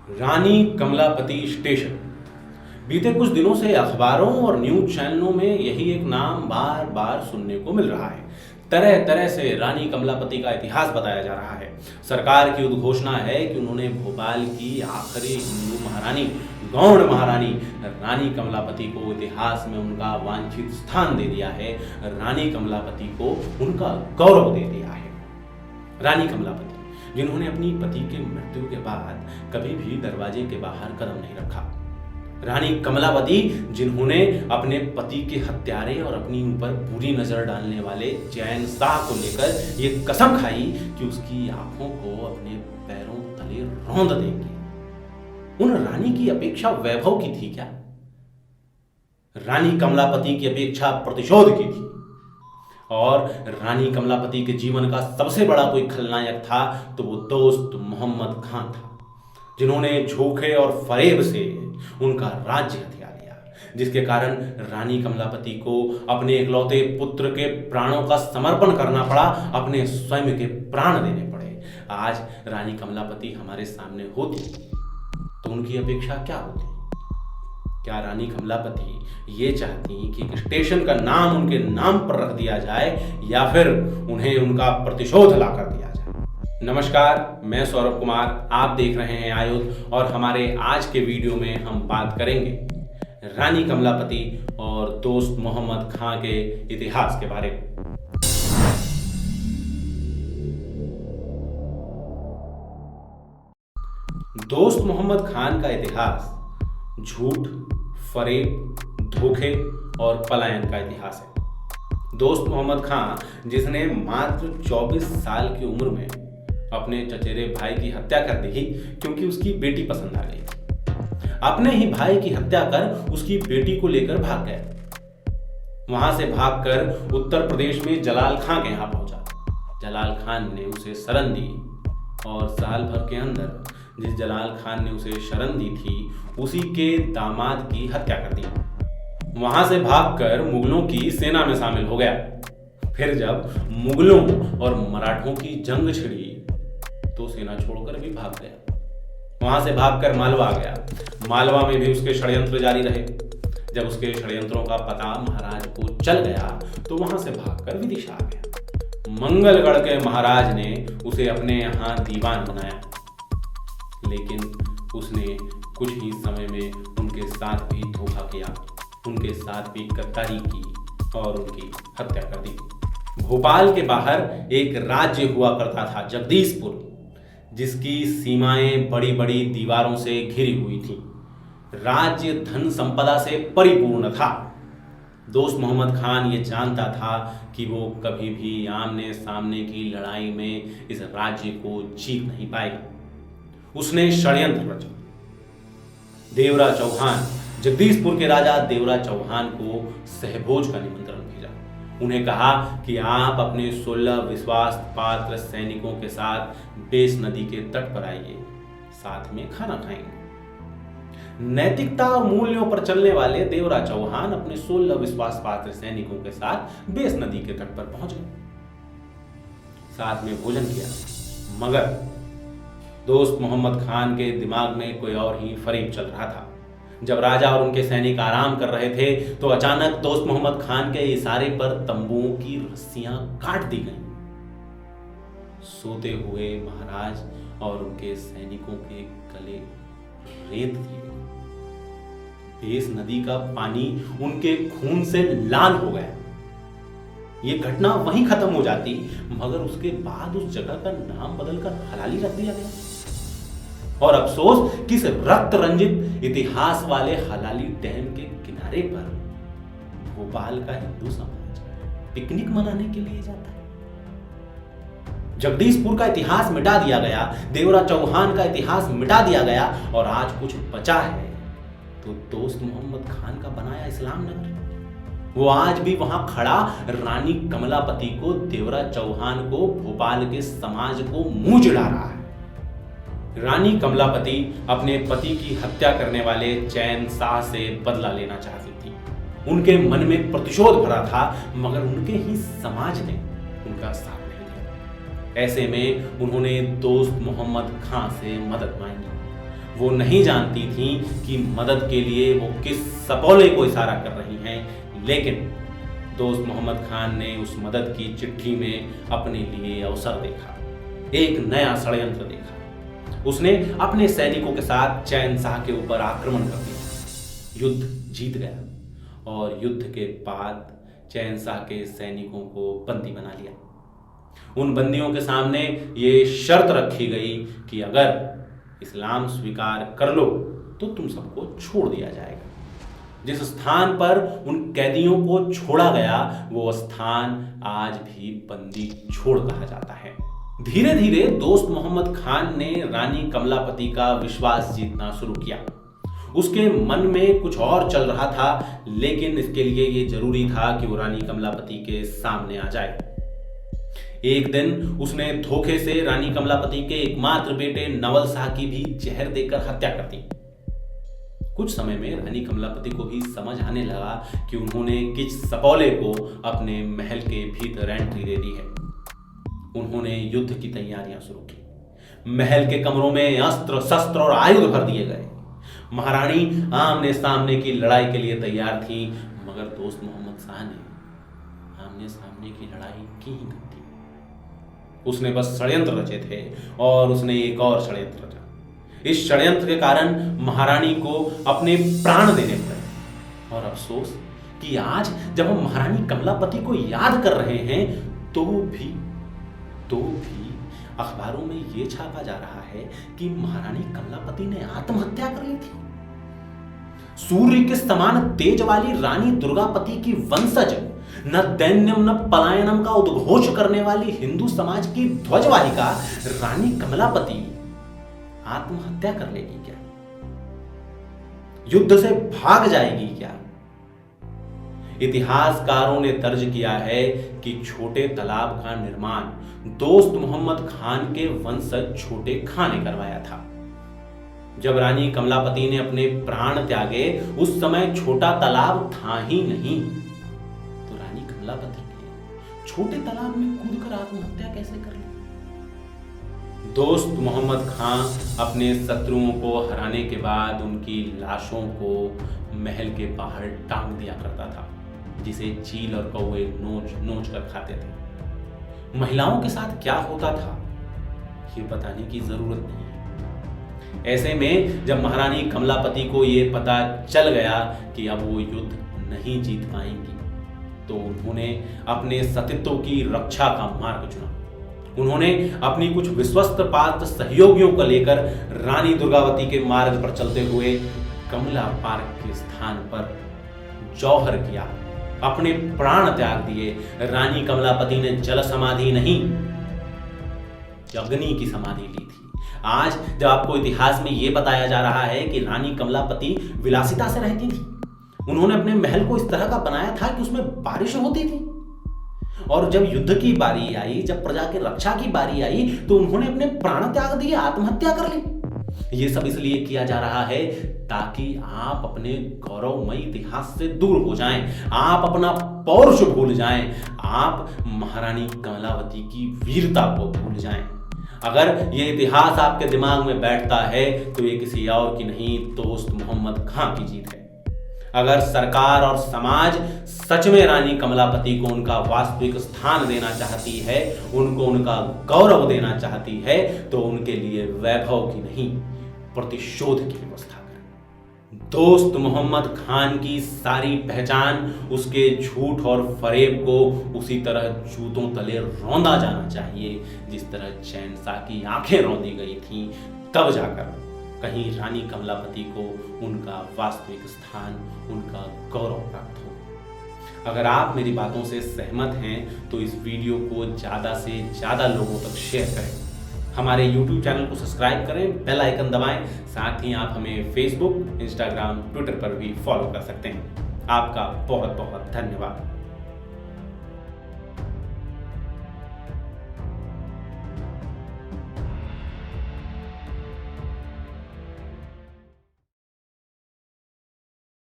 रानी Kamlapati station. बीते कुछ दिनों से अखबारों और न्यूज चैनलों में यही एक नाम बार बार सुनने को मिल रहा है। तरह तरह से रानी कमलापति का इतिहास बताया जा रहा है। सरकार की उद्घोषणा है कि उन्होंने भोपाल की आखिरी हिंदू महारानी, गौड़ महारानी रानी कमलापति को इतिहास में उनका वांछित स्थान दे दिया है। रानी कमलापति को उनका गौरव दे दिया है। रानी कमलापति जिन्होंने अपनी पति के मृत्यु के बाद कभी भी दरवाजे के बाहर कदम नहीं रखा। रानी कमलापति जिन्होंने अपने पति के हत्यारे और अपनी ऊपर बुरी नजर डालने वाले चैन शाह को लेकर ये कसम खाई कि उसकी आंखों को अपने पैरों तले रौंद देंगे। उन रानी की अपेक्षा वैभव की थी क्या? रानी कमलापति की अपेक्षा प्रतिशोध की थी। और रानी कमलापति के जीवन का सबसे बड़ा कोई खलनायक था तो वो दोस्त मोहम्मद खान था, जिन्होंने झोंके और फरेब से उनका राज्य हथिया लिया, जिसके कारण रानी कमलापति को अपने इकलौते पुत्र के प्राणों का समर्पण करना पड़ा, अपने स्वयं के प्राण देने पड़े। आज रानी कमलापति हमारे सामने होती तो उनकी अपेक्षा क्या होती? क्या रानी कमलापति ये चाहती कि एक स्टेशन का नाम उनके नाम पर रख दिया जाए या फिर उन्हें उनका प्रतिशोध ला कर दिया जाए? नमस्कार, मैं सौरभ कुमार, आप देख रहे हैं आयुध और हमारे आज के वीडियो में हम बात करेंगे रानी कमलापति और दोस्त मोहम्मद खान के इतिहास के बारे में। दोस्त मोहम्मद खान का इतिहास झूठ, फरेब, धोखे और पलायन का इतिहास है। दोस्त मोहम्मद खान जिसने मात्र 24 साल की उम्र में अपने चचेरे भाई की हत्या कर दी क्योंकि उसकी बेटी पसंद आ गई थी। अपने ही भाई की हत्या कर उसकी बेटी को लेकर भाग गया। वहां से भागकर उत्तर प्रदेश में जलाल खान के यहां पहुंचा। जलाल खान ने उसे शरण दी और साल भर के अंदर जिस जलाल खान ने उसे शरण दी थी उसी के दामाद की हत्या कर दी। वहां से भागकर मुगलों की सेना में शामिल हो गया। फिर जब मुगलों और मराठों की जंग छिड़ी तो सेना छोड़कर भी भाग गया। वहां से भागकर मालवा आ गया। मालवा में भी उसके षड्यंत्र जारी रहे। जब उसके षड्यंत्रों का पता महाराज को चल गया तो वहां से भागकर विदिशा आ गया। मंगलगढ़ के महाराज ने उसे अपने यहां दीवान बनाया, लेकिन उसने कुछ ही समय में उनके साथ भी धोखा किया, उनके साथ भी गद्दारी की और उनकी हत्या कर दी। भोपाल के बाहर एक राज्य हुआ करता था जगदीशपुर, जिसकी सीमाएं बड़ी बड़ी दीवारों से घिरी हुई थी। राज्य धन संपदा से परिपूर्ण था। दोस्त मोहम्मद खान ये जानता था कि वो कभी भी आमने सामने की लड़ाई में इस राज्य को जीत नहीं पाएगा। उसने षड्यंत्र रचा। देवरा चौहान, जगदीशपुर के राजा देवरा चौहान को सहभोज का निमंत्रण भेजा। उन्हें कहा कि आप अपने 16 विश्वास पात्र सैनिकों के साथ बेस नदी के तट पर आइए, साथ में खाना खाएंगे। नैतिकता और मूल्यों पर चलने वाले देवरा चौहान अपने 16 विश्वास पात्र सैनिकों के साथ बेस नदी के तट पर पहुंच गए। साथ में भोजन किया, मगर दोस्त मोहम्मद खान के दिमाग में कोई और ही फरेब चल रहा था। जब राजा और उनके सैनिक आराम कर रहे थे तो अचानक दोस्त मोहम्मद खान के इशारे पर तंबुओं की रस्सियां काट दी गईं। सोते हुए महाराज और उनके सैनिकों के गले रेत दी गई। बेस नदी का पानी उनके खून से लाल हो गया। ये घटना वहीं खत्म हो जाती, मगर उसके बाद उस जगह का नाम बदलकर हलाली रख दिया गया। और अफसोस कि इस रक्त रंजित इतिहास वाले हलाली डैम के किनारे पर भोपाल का हिंदू समाज पिकनिक मनाने के लिए जाता है। जगदीशपुर का इतिहास मिटा दिया गया, देवरा चौहान का इतिहास मिटा दिया गया और आज कुछ बचा है तो दोस्त मोहम्मद खान का बनाया इस्लाम नगर। वो आज भी वहां खड़ा रानी कमलापति को, देवरा चौहान को, भोपाल के समाज को मुंह चिढ़ा रहा है। रानी कमलापति अपने पति की हत्या करने वाले चैन शाह से बदला लेना चाहती थी। उनके मन में प्रतिशोध भरा था, मगर उनके ही समाज ने उनका साथ नहीं दिया। ऐसे में उन्होंने दोस्त मोहम्मद खान से मदद मांगी। वो नहीं जानती थी कि मदद के लिए वो किस सपोले को इशारा कर रही हैं, लेकिन दोस्त मोहम्मद खान ने उस मदद की चिट्ठी में अपने लिए अवसर देखा, एक नया षड्यंत्र देखा। उसने अपने सैनिकों के साथ चैन शाह के ऊपर आक्रमण कर दिया। युद्ध जीत गया और युद्ध के बाद चैन शाह के सैनिकों को बंदी बना लिया। उन बंदियों के सामने ये शर्त रखी गई कि अगर इस्लाम स्वीकार कर लो तो तुम सबको छोड़ दिया जाएगा। जिस स्थान पर उन कैदियों को छोड़ा गया वो स्थान आज भी बंदी छोड़ कहा जाता है। धीरे धीरे दोस्त मोहम्मद खान ने रानी कमलापति का विश्वास जीतना शुरू किया। उसके मन में कुछ और चल रहा था, लेकिन इसके लिए ये जरूरी था कि वो रानी कमलापति के सामने आ जाए। एक दिन उसने धोखे से रानी कमलापति के एकमात्र बेटे नवल शाह की भी जहर देकर हत्या कर दी। कुछ समय में रानी कमलापति को भी समझ आने लगा कि उन्होंने किस सपोले को अपने महल के भीतर एंट्री दे दी है। उन्होंने युद्ध की तैयारियां शुरू की। महल के कमरों में अस्त्र शस्त्र और आयुध भर दिए गए। महारानी आमने सामने की लड़ाई के लिए तैयार थी, मगर दोस्त मोहम्मद शाह ने आमने सामने की लड़ाई की ही नहीं थी। उसने बस षड्यंत्र रचे थे और उसने एक और षड्यंत्र रचा। इस षड्यंत्र के कारण महारानी को अपने प्राण देने पड़े। और अफसोस कि आज जब हम महारानी कमलापति को याद कर रहे हैं तो भी अखबारों में ये छापा जा रहा है कि महारानी कमलापति ने आत्महत्या कर ली थी। सूर्य के समान तेज वाली रानी दुर्गापति की वंशज, न दैन्यम न पलायनम का उद्घोष करने वाली हिंदू समाज की ध्वजवाहिका रानी कमलापति आत्महत्या कर लेगी क्या? युद्ध से भाग जाएगी क्या? इतिहासकारों ने दर्ज किया है कि छोटे तालाब का निर्माण दोस्त मोहम्मद खान के वंशज छोटे खां ने करवाया था। जब रानी कमलापति ने अपने प्राण त्यागे उस समय छोटा तालाब था ही नहीं, तो रानी कमलापति ने छोटे तालाब में कूदकर आत्महत्या कैसे कर ली? दोस्त मोहम्मद खां अपने शत्रुओं को हराने के बाद उनकी लाशों को महल के बाहर टांग दिया करता था, जिसे चील और कौवे नोच नोच कर खाते थे। महिलाओं के साथ क्या होता था ये बताने की जरूरत नहीं है। ऐसे में जब महारानी कमलापति को ये पता चल गया कि अब वो युद्ध नहीं जीत पाएंगी, तो उन्होंने अपने सतीत्व की रक्षा का मार्ग चुना। उन्होंने अपनी कुछ विश्वस्त पात्र सहयोगियों को लेकर रानी दुर्गावती के मार्ग पर चलते हुए कमला पार्क के स्थान पर जौहर किया, अपने प्राण त्याग दिए। रानी कमलापति ने जल समाधि नहीं, अग्नि की समाधि ली थी। आज जब आपको इतिहास में यह बताया जा रहा है कि रानी कमलापति विलासिता से रहती थी, उन्होंने अपने महल को इस तरह का बनाया था कि उसमें बारिश होती थी, और जब युद्ध की बारी आई, जब प्रजा की रक्षा की बारी आई, तो उन्होंने अपने प्राण त्याग दिए, आत्महत्या कर ली। ये सब इसलिए किया जा रहा है ताकि आप अपने गौरवमयी इतिहास से दूर हो जाएं, आप अपना पौरुष भूल जाएं, आप महारानी कमलावती की वीरता को भूल जाएं। अगर ये इतिहास आपके दिमाग में बैठता है तो ये किसी और की नहीं, दोस्त मोहम्मद खां की जीत है। अगर सरकार और समाज सच में रानी कमलापति को उनका वास्तविक स्थान देना चाहती है, उनको उनका गौरव देना चाहती है, तो उनके लिए वैभव की नहीं प्रतिशोध की व्यवस्था करें। दोस्त मोहम्मद खान की सारी पहचान उसके झूठ और फरेब को उसी तरह जूतों तले रौंदा जाना चाहिए जिस तरह चैन शाह की आंखें रौंदी गई थी, तब जाकर कहीं रानी कमलापति को उनका वास्तविक स्थान, उनका गौरव प्राप्त हो। अगर आप मेरी बातों से सहमत हैं तो इस वीडियो को ज़्यादा से ज़्यादा लोगों तक शेयर करें। हमारे YouTube चैनल को सब्सक्राइब करें, बेल आइकन दबाएं। साथ ही आप हमें Facebook, Instagram, Twitter पर भी फॉलो कर सकते हैं। आपका बहुत बहुत धन्यवाद।